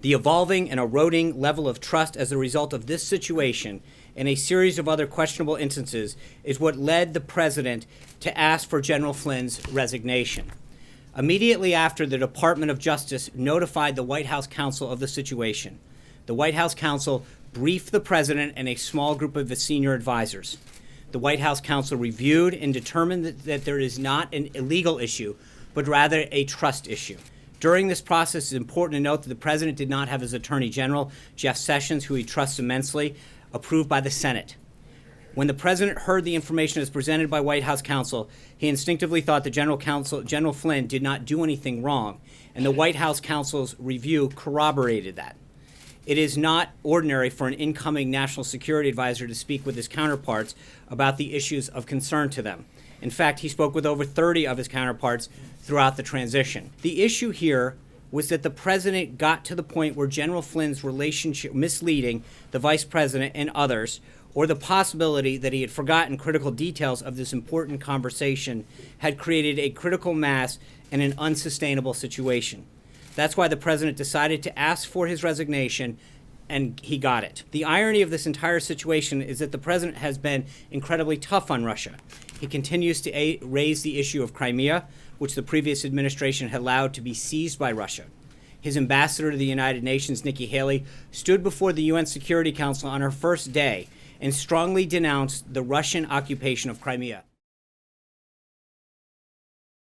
The evolving and eroding level of trust as a result of this situation and a series of other questionable instances is what led the president to ask for General Flynn's resignation. Immediately after the Department of Justice notified the White House counsel of the situation, the White House counsel briefed the president and a small group of his senior advisors. The White House counsel reviewed and determined that there is not an illegal issue, but rather a trust issue. During this process, it's important to note that the president did not have his Attorney General, Jeff Sessions, who he trusts immensely, approved by the Senate. When the president heard the information as presented by White House counsel, he instinctively thought that General Flynn did not do anything wrong, and the White House counsel's review corroborated that. It is not ordinary for an incoming national security advisor to speak with his counterparts about the issues of concern to them. In fact, he spoke with over 30 of his counterparts throughout the transition. The issue here was that the president got to the point where General Flynn's relationship misleading the vice president and others, or the possibility that he had forgotten critical details of this important conversation, had created a critical mass and an unsustainable situation. That's why the president decided to ask for his resignation, and he got it. The irony of this entire situation is that the president has been incredibly tough on Russia. He continues to raise the issue of Crimea, which the previous administration had allowed to be seized by Russia. His ambassador to the United Nations, Nikki Haley, stood before the UN Security Council on her first day and strongly denounced the Russian occupation of Crimea.